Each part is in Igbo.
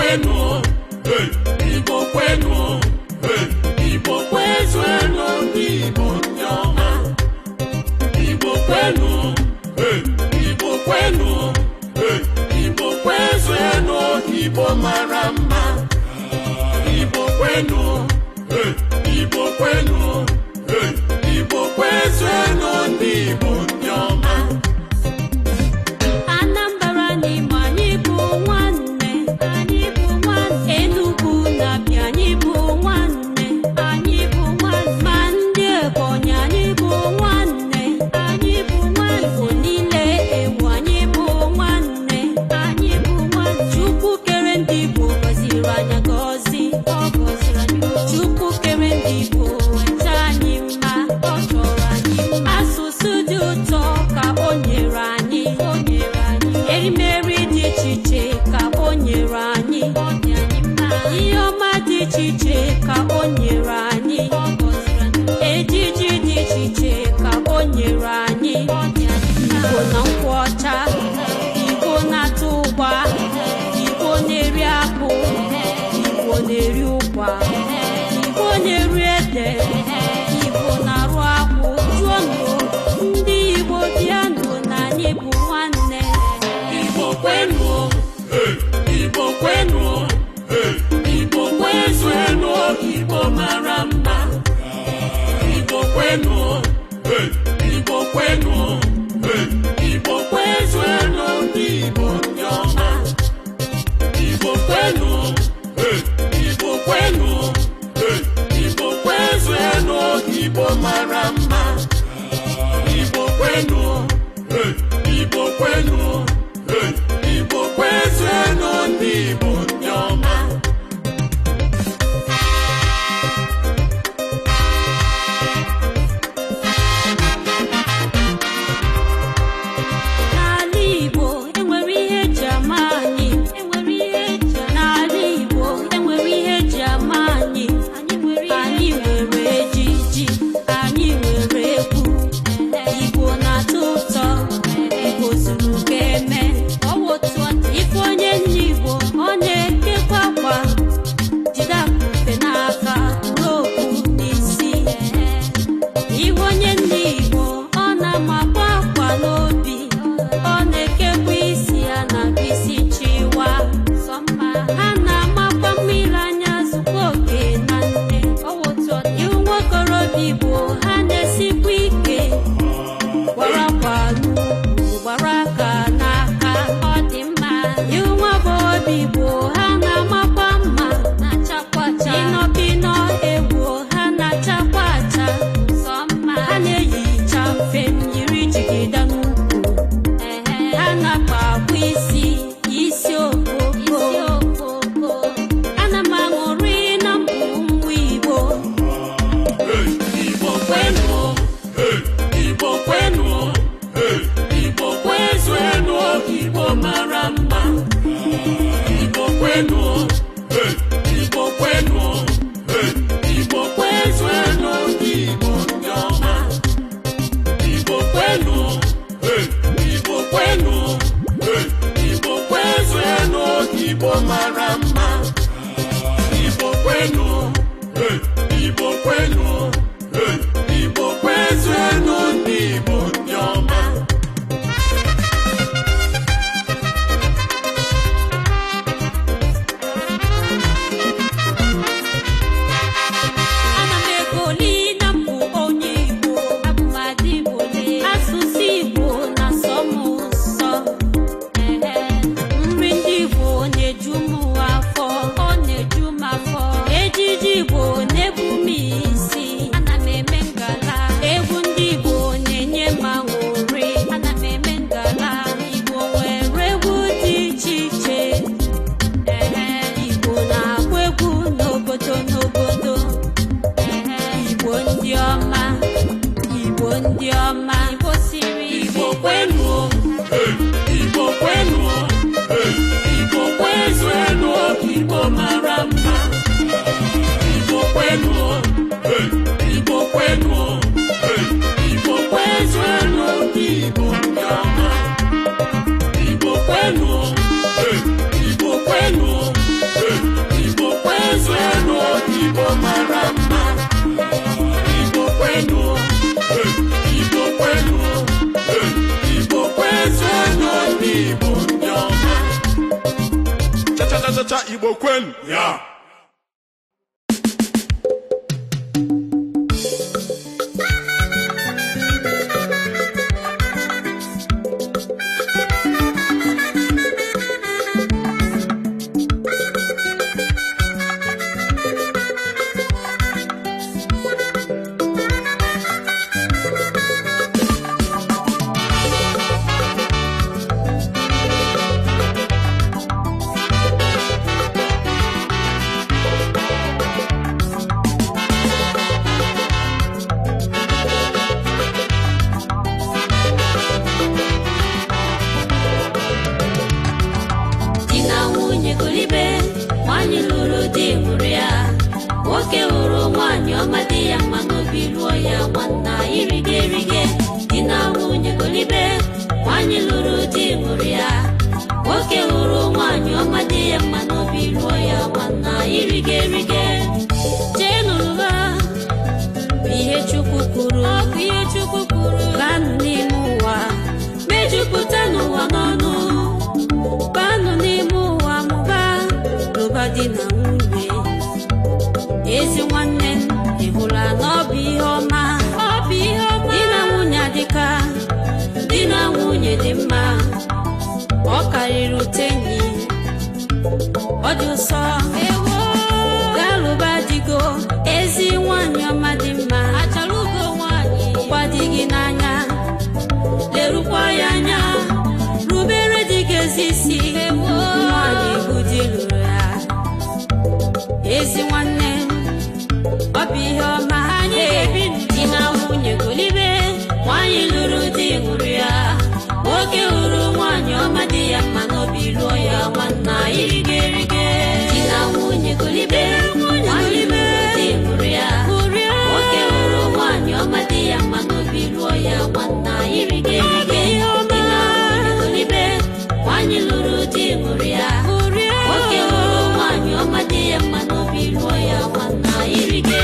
kwenu, Igbo kwenu, Igbo kwezuenu ndị Igbo ndị ọma. Igbo kwenu, Igbo kwenu, Igbo kwezuenu Igbo mara mma. Igbo kwenu, Igbo kwenu, Igbo kwezuenu ndị Igbo ndị ọma. Anambra n'Imo anyị bụ nwanne, Enugu na Abịa anyị bụ nwanne, ma ndị Ebonyi anyị bụ nwanne, Igbo niile ewu anyị bụ nwanne, Chukwu kere ndị Igbo gọziri anyị gọzi, Chukwu kere ndị Igbo weta anyị mma, ọ chọrọ anyị mma. Asụsụ dị ụtọ ka o nyere anyị, erimeri dị iche iche ka o nyere anyị, ihe ọma dị iche iche ka o nyere anyị, ejiji dị iche iche ka o nyere anyị. Igbo na nkwụ ọcha, Igbo na-atụ ụgba, Igbo na-eri akpụ, Igbo na-eri ụkwa, Igbo na-eri ede, Igbo na-arụ akpụ. Jụọnụ ndị Igbo bịanụ na anyị bụ nwanne. Igbo kwenu, Igbo kwenu, Igbo kwezuenu Igbo mara mma. Igbo kwenu, Igbo kwenu, Igbo kwezuenu ndị Igbo ndị ọma. Igbo kwenu, Igbo kwenu, Igbo kwezuenu Igbo mara mma. Igbo kwenu, Igbo kwenu, Igbo kwezuenu ndị Igbo ndị ọma. N'ala Igbo enwere ihe eji ama anyị, n'ala Igbo enwere ihe eji ama anyị. Anyị nwere ejiji, anyị nwere egwu, Igbo na-atọ ụtọ, Igbo zuru ka eme. Ife onye nne Igbo ọ na-ekekwa akwa, jide akụfe n'aka, ropu n'isi. Ihe onye nne Igbo ọ na-amakwa akwa n'obi, ọ na-ekekwa isi ya na isi chiwa. Ha na-amakwa mmiri anya zukwa oke na nne. Iwu nwokorobịa Igbo ha na-esikwa ike, gbara akwa n'ukwu, gbara aka n'aka, ọ dị mma. Iwu nwa agbọghọbịa Igbo ha na-amakwa mma, ịnọbịnọ egwu ha na-achakwa acha, ha na-eyicha mfe yiri jigida n'ukwu, ha na-akpa akwa isi okoko. Ana m aṅụrị na mbụ nwa Igbo. Igbo kwenu, Igbo kwenu, Igbo kwezuenu Igbo mara mma. Igbo kwenu, Igbo kwenu, Igbo kwezuenu ndị Igbo ndị ọma. Igbo kwenu, Igbo kwenu, Igbo kwezuenu Igbo mara mma. Igbo kwenu, Igbo kwenu, Igbo kwezuenu ndị Igbo ndị ọma. Ana m egoli na mbụ onye Igbo, abụmadị Igbole, asụsụ Igbo na-asọ m ụsọ. Nri ndị Igbo na-eju m afọ, ọ na-eju m afọ. Ejiji Igbo na-ebu m isi, ana m eme ngala. Egwu ndị Igbo na-enye m aṅụrị, ana m eme ngala. Igbo nwere egwu dị iche iche, Igbo na-agụ egwu n'obodo n'obodo. Igbo ndị ọma, Igbo ndị ọma, Igbo siri Igbo kwenu, Igbo kwenu, Igbo kwezuenu Igbo mara mma. Igbo kwenu, Igbo kwenu, Igbo kwezuenu ndị Igbo ndị ọma. Igbo kwenu, Igbo kwenu, ọcha Igbo kwenu ya. Ezi nwanne ịhụla n'ọbụ ihe ọma, di na nwunye adịka di na nwunye dị mma, ọ karịrị utenyi, ọ dị ụsọ galụba digo. Ezi nwanyị ọma dị mma, achọrọ ugo nwanyị kwadi gị n'anya, lerukwa ya anya, rubere dị gị ezi isi, nwanyị bụ di lụrụ ya. Ezi nwanne ọ bụ ihe ọma, anyị ga-ebi di na nwunye golibe, nwanyị lụrụ di ṅụrụ ya, nwoke hụrụ nwanyị ọma dị ya mma n'obi lụọ ya nwanna irige. Di na nwunye golibe, nwanyị lụrụ di ṅụrụ ya, nwoke hụrụ nwanyị ọma dị ya mma n'obi lụọ ya nwanna irige. Di na nwunye golibe, nwanyị lụrụ di ṅụrụ ya, nwoke hụrụ nwanyị ọma dị ya mma n'obi lụọ ya nwanna irige.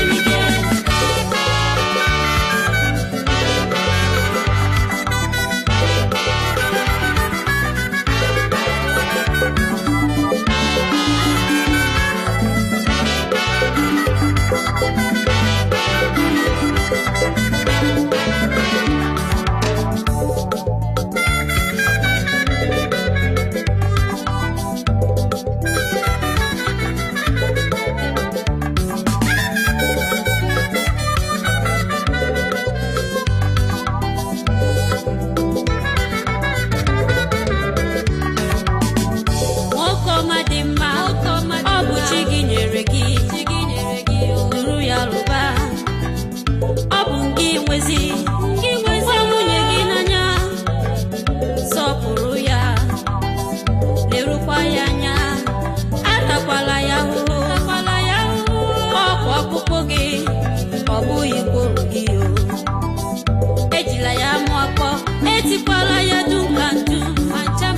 Ejila ya mụ akpọ, etikwala ya dumba ndu, mancha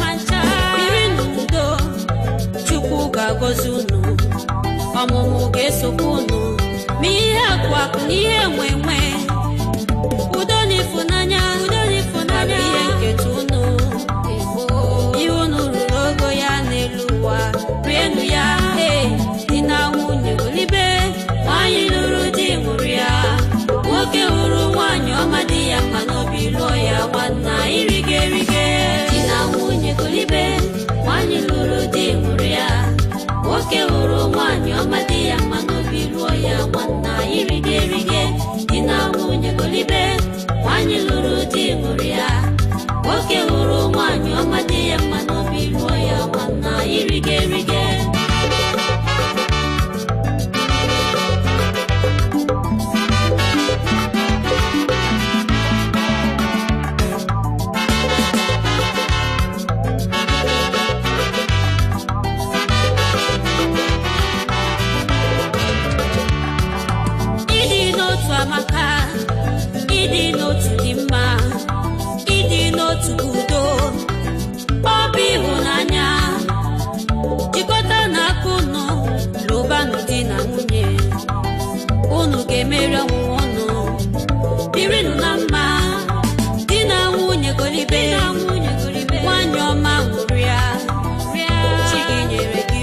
biri n'udo. Chukwu ga-agọzi unu, ọmụmụ ga-esokwa unu, ma ihe akụ akụ na ihe enwe udo na ịfụnanya ihe nketa unu. Ihe unu rụrụ ogo ya n'elu ụwa, rienu ya. Di na nwunye golibe, nwanyị lụrụ di ṅụrụ ya, nwoke hụrụ nwanyị ọma dị ya mma n'obi lụọ ya nwanna irige. Di na nwunye golibe, nwanyị lụrụ di ṅụrụ ya, nwoke hụrụ nwanyị ọma dị ya mma n'obi lụọ ya nwanna irige. Di na nwunye golibe, nwanyị lụrụ di ṅụrụ ya, nwoke hụrụ nwanyị ọma dị ya mma n'obi lụọ ya nwanna irige. Ịdị n'otu dị mma, ịdị n'otu udo, ọ bụ ịhụnanya. Jikọta n'aka unu, lụbanụ di na nwunye, unu ga-emeri ọnwụnwa unu, birinụ na mma. Di na nwunye golibe, nwanyị ọma ṅụrụ ya, chi gị nyere gị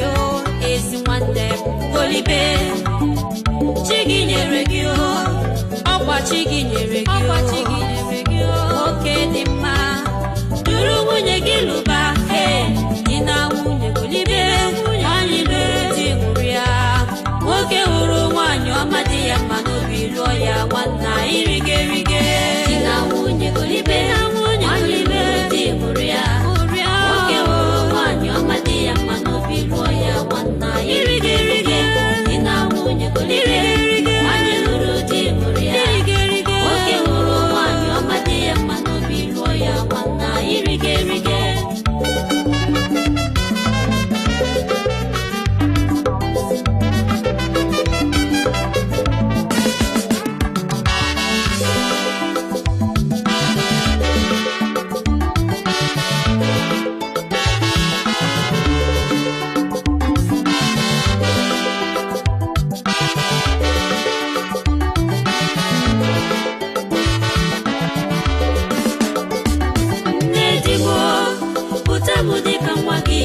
gị,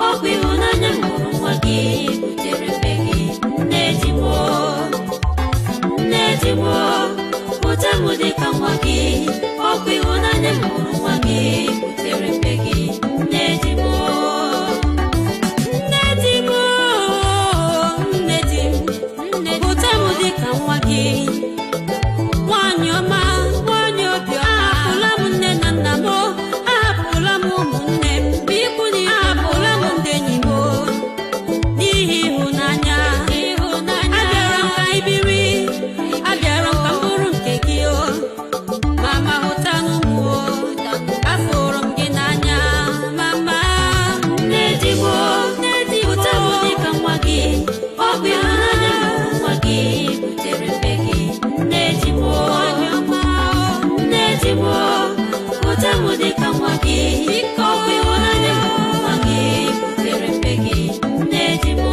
ọ bụ ịhụnanya m hụrụ nwa gị butere mbe gị. Nne di m, nne di m, pụta m dịka nwa gị, ọ bụ ịhụnanya m hụrụ nwa gị butere mbe gị. Nne di m, nne di m, nne di m, pụta m dịka nwa gị. Nwanyị ọma, nwanyị obiọma, ahapụla m nne na nna m, ahapụla m ụmụnne m, ikwu na ibe, ahapụla m ndị enyi m, n'ihi ịhụnanya. Abịara m ka ị biri, abịara m ka m bụrụ nke gị, mama hụtanụ m, afụrụ m gị n'anya, mama. Nne di m, pụta m dịka nwa gị, ọ bụ ịhụnanya m hụrụ nwa gị butere mbe gị. Nne di m, nne di m, pụta m dịka nwa gị, ọ bụ ịhụnanya m hụrụ nwa gị butere mbe gị. Nne di m.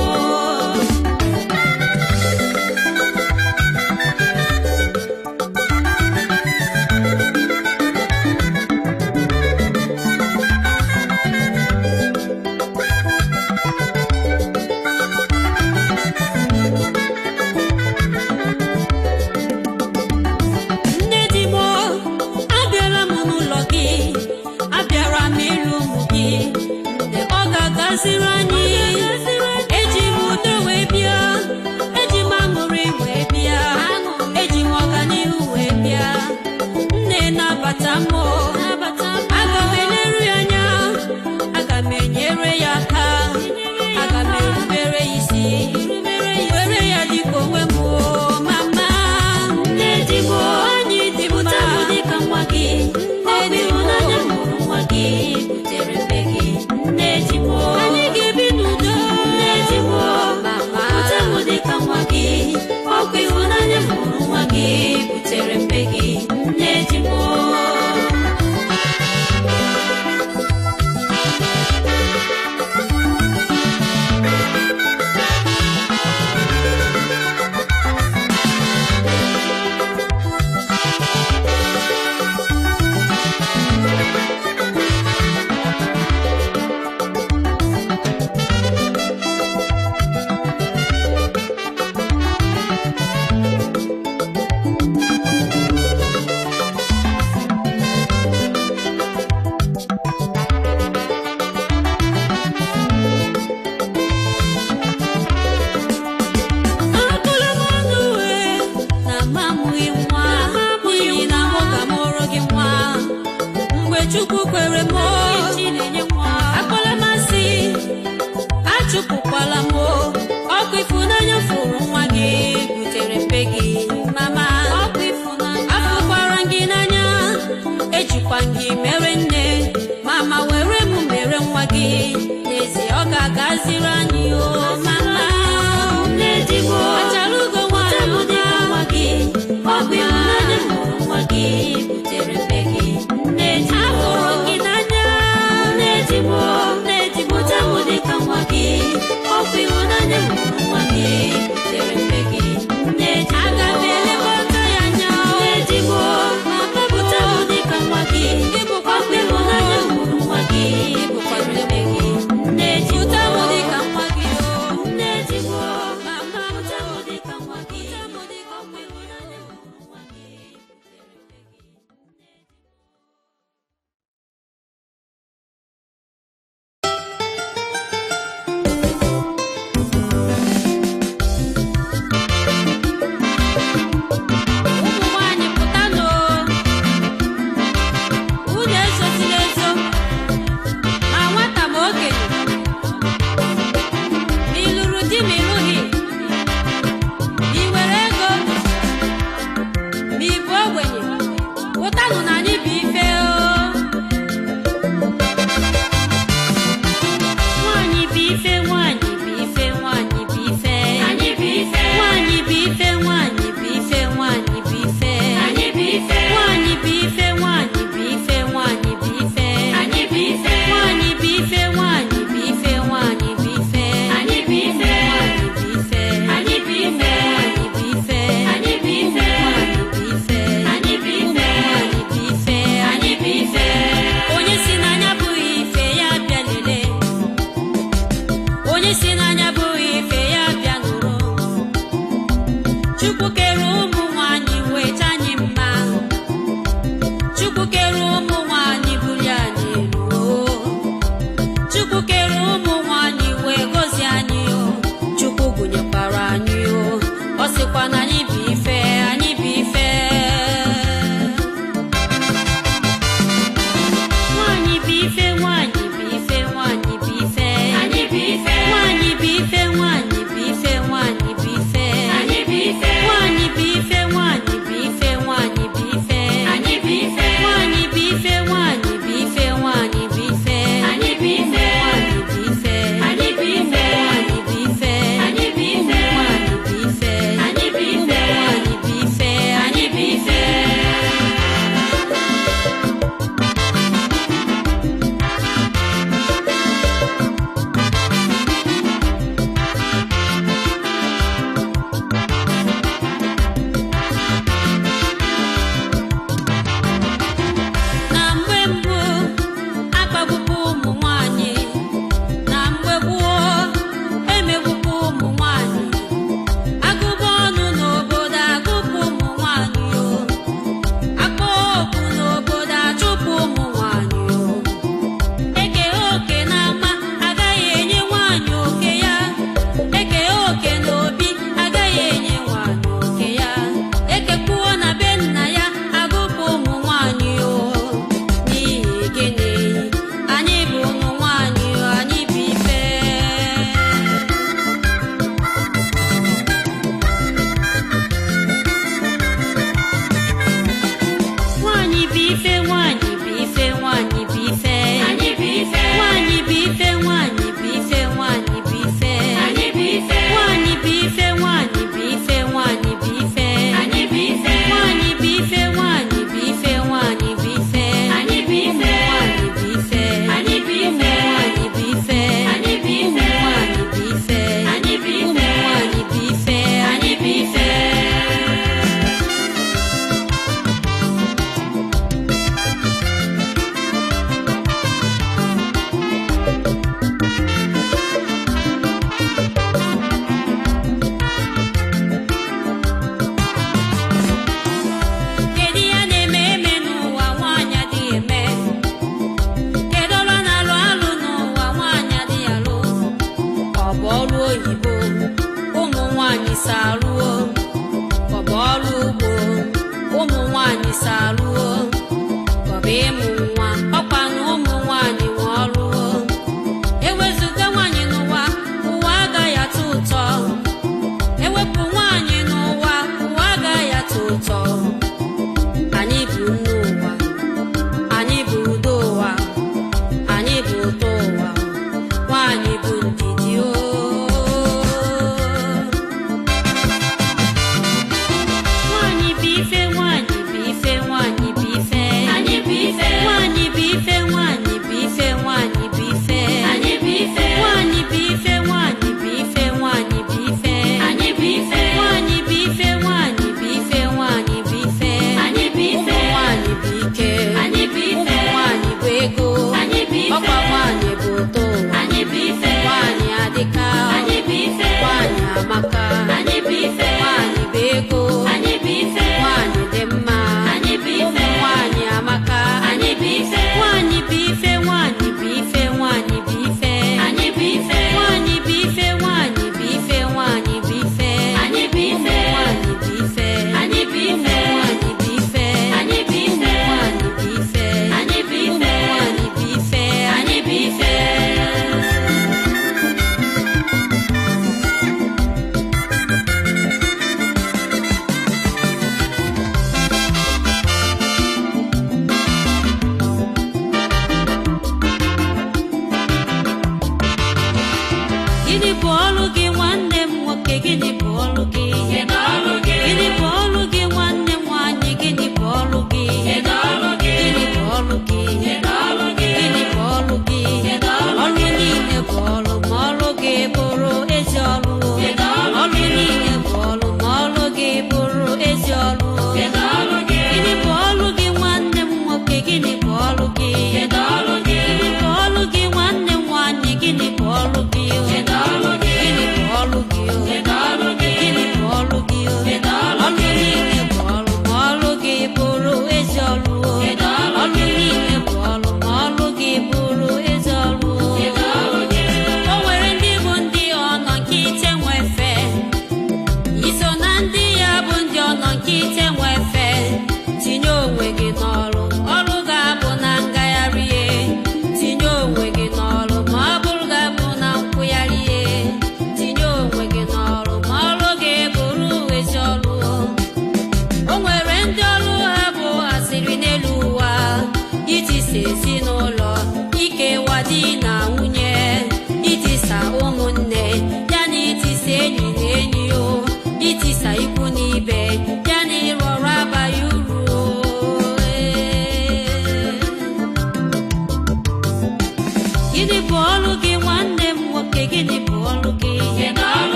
Nne di m, abịara m n'ụlọ gị, abịara m ịlụ ụmụ gị, ọ ga-agaziri anyị. Eji m udo wee bịa, eji m aṅụrị wee bịa, eji m ọganihu wee bịa. Nne na-abata m, aga m eleru ya anya, aga m enyere ya aka, aga m erubere ya isi, were ya dịka onwe m, mama. Nne di m, anyị dị pụta m dịka nwa gị, ọ bụ ịhụnanya m hụrụ nwa gị butere mbe gị. Nne di m, anyị ga-ebi n'udo. Nne di m, pụta m dịka nwa gị, ọ bụ ịhụnanya m hụrụ nwa gị butere mbe gị. Nne di m. Akụla m ọnụ na ma amụghị nwa, n'ihi na mụ ga-amụrụ gị nwa. Mgbe Chukwu kwere m, akpọla m asị, achụpụkwala m. Ọkụ ịfụnanya fụrụ nwa gị butere mbe gị, mama. Afụkwara gị n'anya, ejikwa gị mere nne, mama. Were m mere nwa gị, n'ezie ọ ga-agaziri anyị, mama. Nne di m, achara ugo nwanyị ọma, nwa gị, ọ bụ ịhụnanya m hụrụ nwa gị butere mbe gị. Nne di m, afụrụ gị n'anya. Nne di m, pụta m dịka nwa gị, ọ bụ ịhụnanya m hụrụ nwa gị butere mbe gị. Nne di m, aga m elekọta ya anya. Nne di m, pụta m dịka nwa gị, ọ bụ ịhụnanya m hụrụ nwa gị butere mbe gị. Nne di m, pụta m dịka nwa gị, nne di m, pụta m dịka nwa gị, ọ bụ ịhụnanya m hụrụ nwa gị butere mbe gị. Ụmụ nwanyị pụtanụ, unu esozila ezo, ma nwata ma okenye, ma ị lụrụ di ma ị lụghị, ma ị nwere ego, ma ị bụ ogbenye, pụtanụ na anyị bụ ife. Nwanyị bụ ife, nwanyị bụ ife, nwanyị bụ ife, anyị bụ ife. Nwanyị bụ ife, nwanyị bụ ife, nwanyị bụ ife, anyị bụ ife. Nwanyị bụ ife, nwanyị bụ ife, nwanyị bụ ife, anyị bụ ife. Nwanyị bụ ife, nwanyị bụ ife, nwanyị bụ ife, anyị bụ ife. Nwanyị bụ ife, anyị bụ ife, nwanyị bụ ife, anyị bụ ife. Nwanyị bụ ife, anyị bụ ife, nwanyị bụ ife.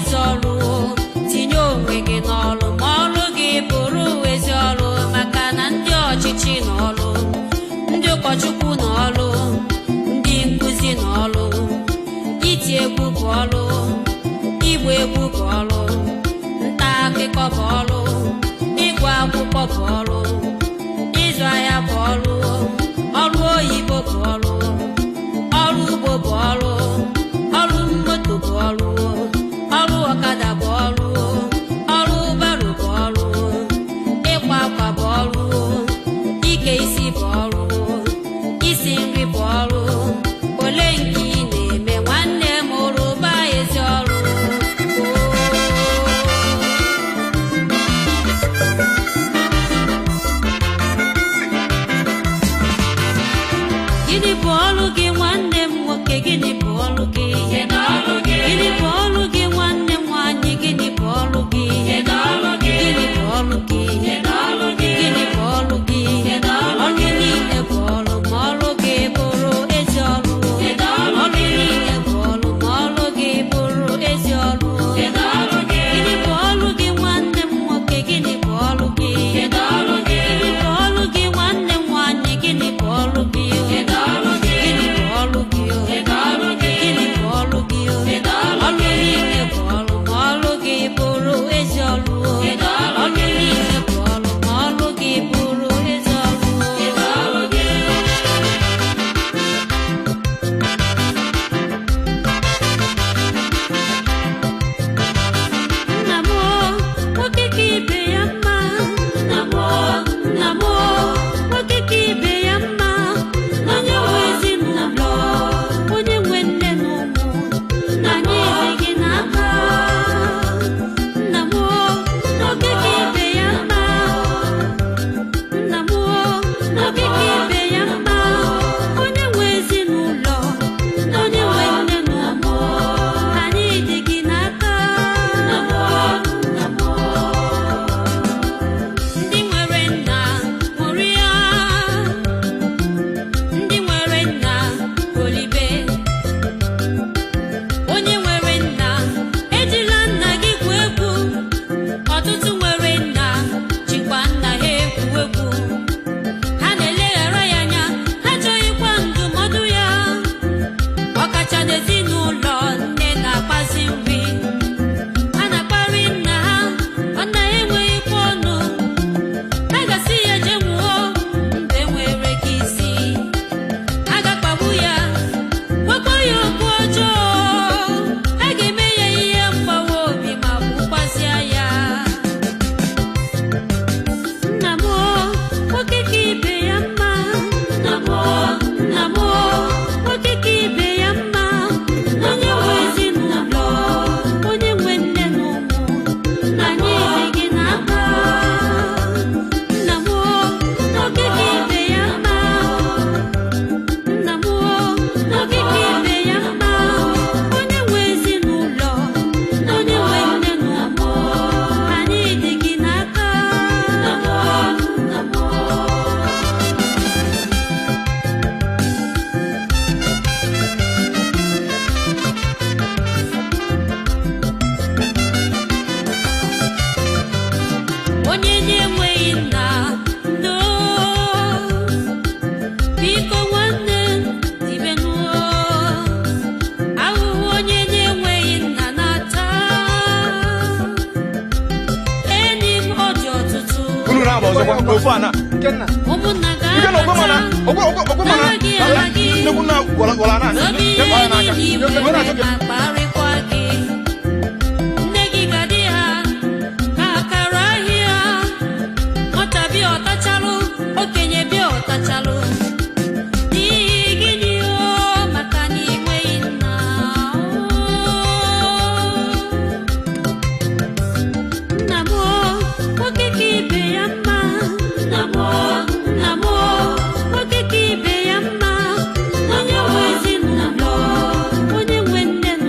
ezi ọrụ, tinye onwe gị n'ọrụ ma ọrụ gị bụrụ ezi ọrụ, maka na ndị ọchịchị n'ọrụ, ndị ụkọchukwu n'ọrụ, ndị nkụzi n'ọrụ, iti egwu bụ ọrụ, ịgba egwu bụ ọrụ, nta akụkọ bụ ọrụ, ịgụ akwụkwọ bụ ọrụ, ịzụ ahịa bụ ọrụ, ọrụ oyibo bụ ọrụ, ọrụ ugbo bụ ọrụ, ọrụ moto bụ ọrụ, ọrụ ọkada bụ ọrụ, ọrụ baro bụ ọrụ, ịkwa akwa bụ ọrụ, ike isi bụ ọrụ, isi nri bụ ọrụ. Ole nke ị na-eme nwanne m rụba ezi ọrụ. Gịnị bụ ọrụ gị nwanne m nwoke? Gịnị bụ ọrụ gị? Gịnị bụ ọrụ gị nwanne m nwanyị? Gịnị bụ ọrụ gị? Gịnị bụ ọrụ gị? Gịnị bụ ọrụ gị? Ọrụ niile bụ ọrụ ma ọrụ gị bụrụ ezi ọrụ. Ọrụ niile bụ ọrụ ma ọrụ gị bụrụ ezi ọrụ. Gịnị bụ ọrụ gị nwanne m nwoke? Gịnị bụ ọrụ gị? Gịnị bụ ọrụ gị nwanne m nwanyị? Gịnị bụ ọrụ gị? Gịnị bụ ọrụ gị? Gịnị bụ ọrụ gị? Ọrụ niile bụ ọrụ ma ọrụ gị bụrụ ezi ọrụ. Ọrụ niile bụ ọrụ ma ọrụ gị bụrụ ezi ọrụ. Nna m nwoke ka ibe ya mma. Nna m nwoke ka ibe ya mma. Onye nwe ezinụlọ, onye nwe nne na ụmụ, anyị ejighị n'aka. Nna m nwoke ka ibe ya mma. Nna m nwoke ka ibe ya mma. Onye nwe ezinụlọ, onye nwe nne na ụmụ, anyị ejighị n'aka. Ndị nwere nna mụrụ ya, ndị nwere nna golibe. Onye nwere nna ejila nna gị gwu egwu. Ọtụtụ nwere nna jikwa nna ha egwu egwu. Ha na-eleghara ya anya, ha achọghịkwa ndụmọdụ ya. Ọkacha n'ezinụlọ nne na-akpazi nri, ha na-akparị nna ha, ọ na-enweghịkwa ọnụ. Ha gasị ya je nwụọ mgbe enwere gị isi. A ga-akpagbu ya, gwakwa ya okwu ọjọọ. A ga-eme ya ihe mgbawa obi ma gbukwazịa ya. Nna m nwoke ka ibe ya mma. Nna m nwoke ka ibe ya mma. Onye nwe ezinụlọ, onye nwe nne na ụmụ, anyị ejighị n'aka. Nna m nwoke ka ibe ya mma. Nna m nwoke ka ibe ya mma. Onye nwe ezinụlọ, onye nwe nne na ụmụ, anyị ejighị n'aka. Onye na-enweghị nna, ndo biko nwanne dibenụ. Ahụhụ onye na-enweghị nna na-ata. Enyi m ọ dị ọtụtụ. Unu na-agba ọzọkwa n'ofu ana. Ụmụnna Ike na ọgbọmana, ọgbọmana. Amaghị. Nnekwu nna gwara na Obi nye kwa ya n'aka. enyi Nye igwe na-achọ gị. na-akparịkwa gị. Nne gị ga-adị ha ka akara ahịa. Nwata bịa ọtachalụ, okenye bịa ọtachalụ. N'ihi gịnị o? Maka na ị nweghị nna. Nna m nwoke ka ibe ya mma. Nna m nwoke ka ibe ya mma. Onye nwe ezinụlọ, onye nwe nne na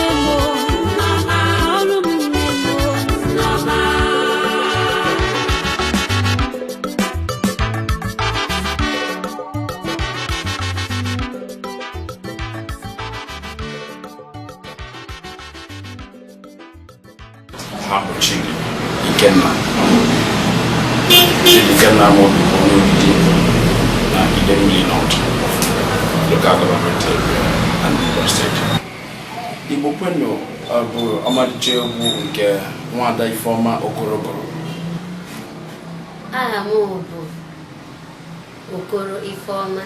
Nemo, ọrụ m Nemo. Hapụ Chidi Ikenna Mobi bụ onye odidi na Idemili North Local Government Area and Imo State. Igbo Kwenu bụ ọmarịcha egwu nke Nwada Ifeoma Okoro gụrụ. Aha m bụ Okoro Ifeoma.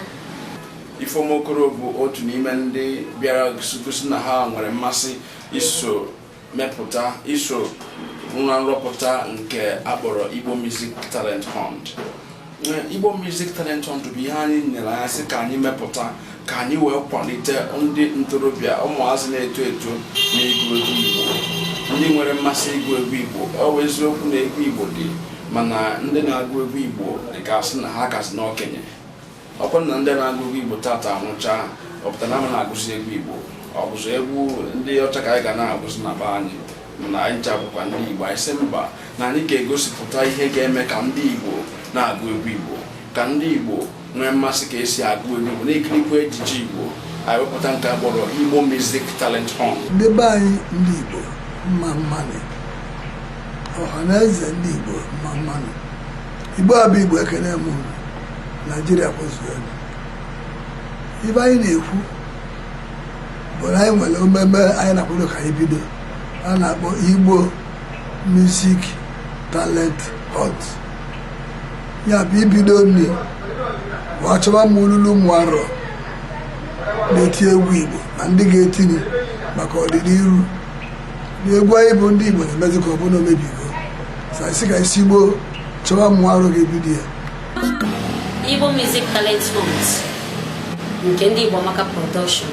Ifeoma Okoro bụ otu n'ime ndị bịara gosi na ha nwere mmasị iso nwa nrọpụta nke akpọrọ Igbo Music Talent Hunt. Igbo Music Talent Hunt bụ ihe anyị nyere anya sị ka anyị mepụta ka anyị wee kwalite ndị ntorobịa ụmụazị na-eto eto na-egwu egwu Igbo, ndị nwere mmasị ịgụ egwu Igbo. Ọ bụ eziokwu na egwu Igbo dị, mana ndị na-agụ egwu Igbo dịgasị na ha kasị n'okenye. Ọ bụrụ na ndị na-agụ egwu Igbo tata anwụcha, ọ pụtara na ama na-agụzi egwu Igbo, ọ bụzi egwu ndị ọcha ka anyị ga na-agụzi na be anyị. na anyị chabụkwa ndị Igbo anyị sị mba na anyị ga-egosipụta ihe ga-eme ka ndị Igbo na-agụ egwu Igbo, ka ndị Igbo nwee mmasị ka esi agụ egwu Igbo na-ekirikwa ejije Igbo. Anyị wepụta nke akpọrọ Igbo Music Talent Hunt. Ndị be anyị ndị Igbo mma mmanụ, ọhaneze ndị Igbo mma mmanụ. Igbo abụ Igbo ekene m Naịjirịa kwụsịrị. Ibe anyị na-ekwu bụ na anyị nwere mmemme anyị na-akwado ka anyị bido a na-akpọ Igbo Music Talent Hunt. Ya bụ ibido nri wachọba m olulu ụmụ arọ na-eti egwu Igbo na ndị ga-etinye maka ọdịnihu n'egwu anyị bụ ndị Igbo na-emezi ka ọ bụrụ na omebigo sasi ka isi Igbo chọba mmụọ arụ ga-ebido ya. Igbo Music Talent Hunt nke ndị Igbo Amaka Production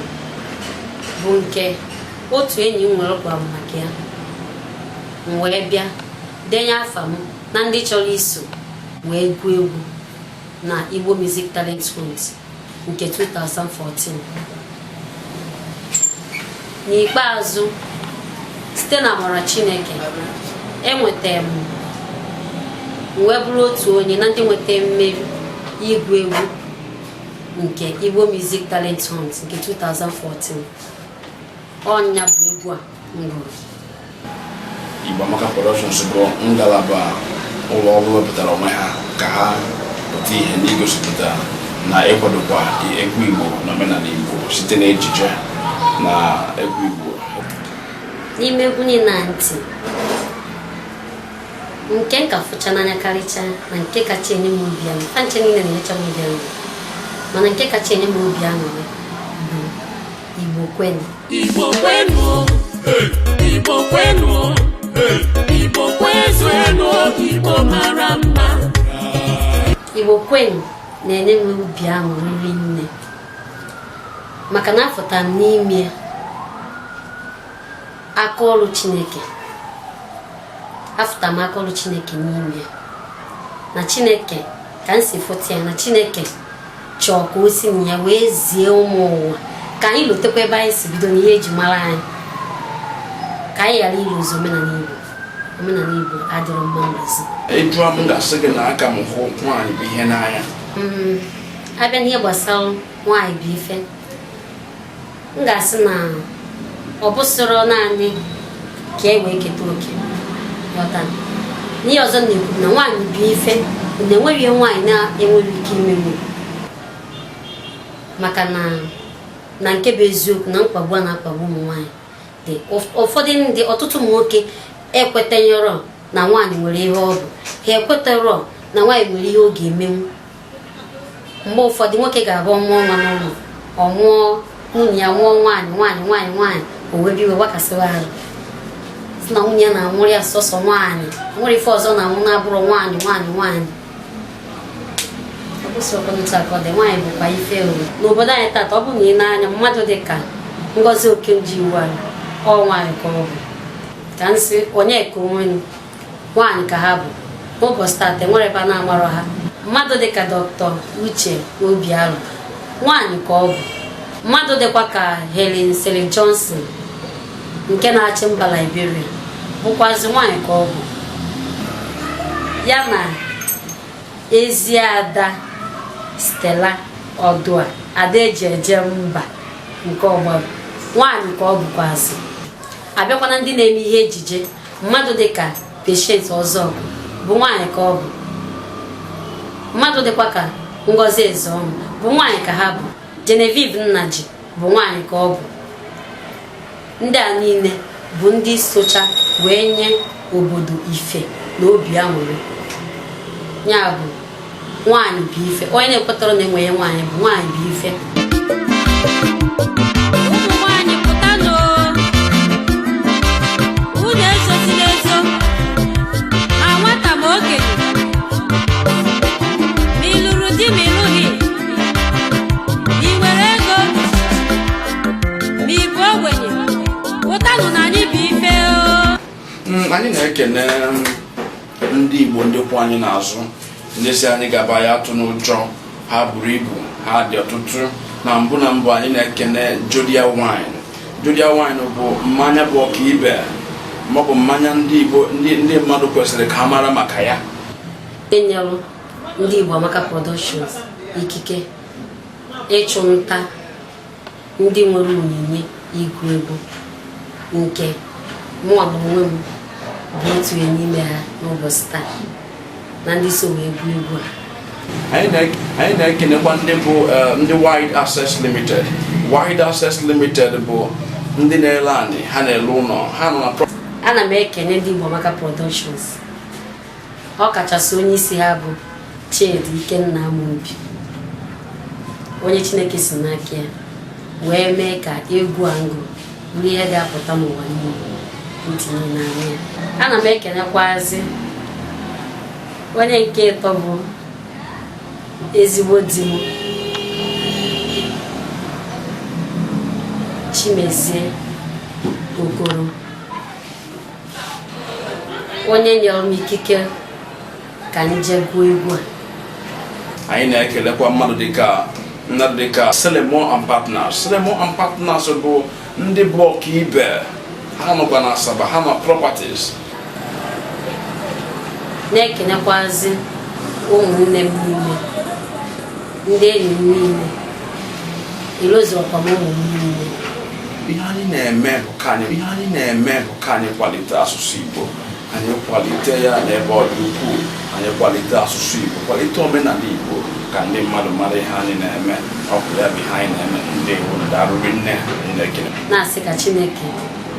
bụ nke otu enyi m nwere gwara m maka ya, m wee bịa denye afa m na ndị chọrọ iso wee gụọ egwu na Igbo Music Talent Hunt nke 2014. N'ikpeazụ site na amara Chineke enwetara m wee bụrụ otu onye na ndị nweta mmeri igwu egwu nke Igbo Music Talent Hunt nke 2014. Ọnya bụ egwu a ngụrụ. Igbo Amaka Productions bụ ngalaba ụlọ ọrụ wepụtara onwe ha ka ha pụta ihe n'igosipụta na ịkwadokwa egwu Igbo na omenala Igbo site n'ejije na egwu Igbo. N'ime egwu niile na ntị nke nka fụcha n'anya karịcha na nke kacha enye m obi aṅụrị, ha nche niile na-enyecha m obi aṅụrị, mana nke kacha enye m obi aṅụrị bụ Igbo Kwenu. Igbo kwenu, Igbo kwenu, Igbo kwezuenu, Igbo mara mma. Igbo Kwenu na-enye m obi aṅụrị nne maka na afụta m n'ime aka ọrụ Chineke, afụta m aka ọrụ Chineke n'ime na Chineke ka m si fụta ya na Chineke chọọ ka o si na ya wee zie ụmụ ụwa ka anyị lotekwa ebe anyị si bido n'ihe eji mara anyị, ka anyị ghara ilozi omenala Igbo. Omenala Igbo adịrọ mma mgbazi. Ejụọ m ga-asị gị na aka m hụ nwaanyị bụ ihe n'anya. Abịa n'ihe gbasara nwaanyị bụ ife, m ga-asị na ọ bụsịrọ naanị ka e wee keta oke ghọta. N'ihe ọzọ na-ekwu na nwaanyị bụ ife na enweghị ihe nwaanyị na-enweghị ike imenwu, maka na nke bụ eziokwu na mkpagbu a na-akpagbu ụmụ nwaanyị dị. Ụfọdụ ndị, ọtụtụ ụmụ nwoke ekwetenyerọ na nwaanyị nwere ihe ọ bụ, ha ekweterọ na nwaanyị nwere ihe ọ ga-emenwu. Mgbe ụfọdụ nwoke ga-abụ ọmụọ nwa n'ụlọ, ọ mụọ nwunye ya, nwụọ nwaanyị o wee biwe gbakasịwa arụ si na nwunye ya na-anwụrụ ya sọsọ nwaanyị, nwere ife ọzọ na-anwụ na-abụrụ nwaanyị. Ọbụsọkọnụtakọdị nwaanyị bụkwa ife uru n'obodo anyị tata. Ọ bụ na ị na-anya mmadụ dịka Ngozi Okenji-Iweala, ọ nwaanyị ka ọ bụ, ka nsị Onyeka Onwenu nwaanyị ka ha bụ. N'ụbọchị tata enwere ebe a na-amarọ ha. Mmadụ dịka Dr. Uche Obialọ nwaanyị ka ọ bụ. Mmadụ dịkwa ka Helen Sele Johnson nke na-achị mba Liberia bụkwazi nwaanyị ka ọ bụ. Ya na Eziada Stella Odua, ada eji eje mba nke ọgbara, nwaanyị ka ọ bụkwazi. Abịakwana ndị na-eme ihe ejije, mmadụ dịka Patient Ọzọ bụ nwaanyị ka ọ bụ. Mmadụ dịkwa ka Ngozi Ezeọma bụ nwaanyị ka ha bụ. Genevieve Nnaji bụ nwaanyị ka ọ bụ. Ndị a niile bụ ndị socha wee nye obodo ife na obi aṅụrị. Ya bụ nwaanyị bụ ife. Onye na-ekwetara na enweghị nwaanyị bụ nwaanyị bụ ife. Ụmụ nwaanyị pụtanụ, unu ezozila ezo, ma nwata ma okenye, ma ị lụrụ di ma ị lụghị, ma ị nwere ego ma ị bụ ogbenye, pụtanụ na anyị bụ ife o. Anyị na-ekene ndị Igbo ndị kwụ anyị n'azụ, ndị si anyị gaba ya atụ n'ụjọ, ha buru ibu, ha dị ọtụtụ. Na mbụ anyị na-ekene Jodia Wine. Jodia Wine bụ mmanya bụ ọkaibe ma ọ bụ mmanya ndị Igbo ndị mmadụ kwesịrị ka ha mara maka ya. Enyelụ ndị Igbo Amaka Productions ikike ịchụ nta ndị nwere onyinye ịgụ egwu nke mụnwa bụ onwe m bụ otu n'ime ha n'ụbọchị taa na ndị so wee gụọ egwu a. Anyị na-ekenekwa ndị bụ ndị Wide Access Limited. Wide Access Limited bụ ndị na-ele anị, ha na-ele ụlọ, ha nọ na. Ana m ekene ndị Igbo Amaka Productions, ọ kachasị onye isi ha bụ Chidi Ikenna Amobi, onye Chineke si n'aka ya wee mee ka egwu angụ bụrụ ihe ga-apụta n'ụwa niile ntinye n'anya ya. Ana m ekenekwazi onye nke ịtọ bụ ezigbo di m Chimezie Okoro, onye nyere m ikike ka anyị jee gụọ egwu a. Anyị na-ekelekwa mmadụ dịka Selemon and Partners. Selemon and Partners bụ ndị bụ ọkaibe, ha nọkwa na Asaba, ha nọ properties. Na-ekenekwazi ụmụnne m niile, ndị enyi m niile, ilozọkwa m ụmụ m niile. Ihe anyị na-eme bụ ka anyị kwalite asụsụ Igbo, anyị kwalite ya n'ebe ọ dị ukwuu, anyị kwalite asụsụ Igbo, kwalite omenala Igbo ka ndị mmadụ mara ihe anyị na-eme. Ọ bụ ya bụ ihe anyị na-eme. Ndị Igbo darụrị nne anyị na-ekele. Na-asị ka Chineke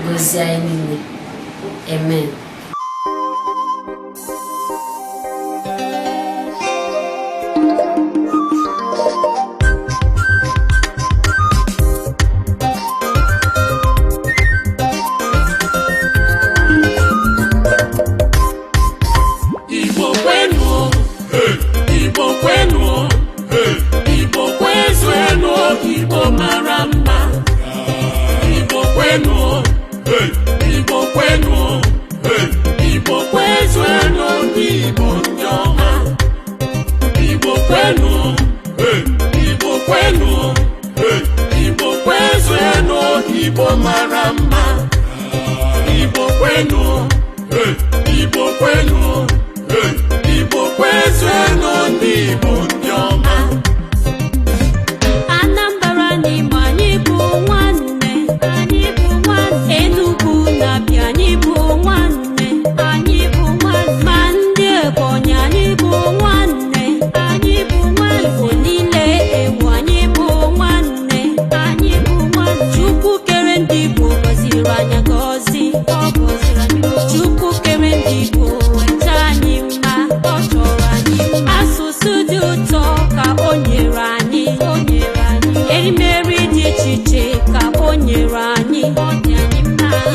gozie anyị niile. Amen. Igbo mara mma, Igbo kwenu, Igbo kwenu, Igbo kwezuenu, Igbo ndị ọma. Igbo kwenu, Igbo kwenu, Igbo kwezuenu, Igbo mara mma. Igbo kwenu, Igbo kwenu, Igbo kwezuenu, Igbo ndị ọma. Enugu na Abia anyị bụ nwanne, anyị bụ nwanne. Ma ndị Ebonyi anyị bụ nwanne, anyị bụ nwanne. Igbo niile ewu anyị bụ nwanne, anyị bụ nwanne. Chukwu kere ndị Igbo gọziri anyị gọzi, ọ gọziri anyị. Chukwu kere ndị Igbo weta anyị mma, ọ chọrọ anyị mma. Asụsụ dị ụtọ ka o nyere anyị, erimeri dị iche iche ka o nyere anyị.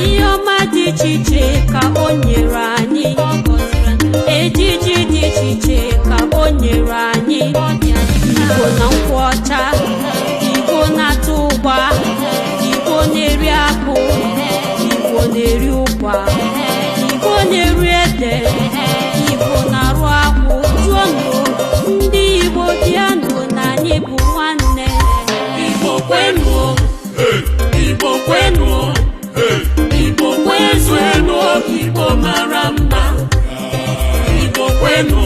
Ihe ọma dị iche iche ka o nyere anyị, ejiji dị iche iche ka o nyere anyị. Igbo na nkwụ ọcha, Igbo na-atụ ụgba, Igbo na-eri akpụ, Igbo na-eri ụgba, Igbo na-eri ede, Igbo na-arụ akwụ. Jụọnụ ndị Igbo bịanụ na anyị bụ nwanne. Igbo kwenu, Igbo kwenu, Igbo kwezuenu, Igbo mara mma. Igbo kwenu.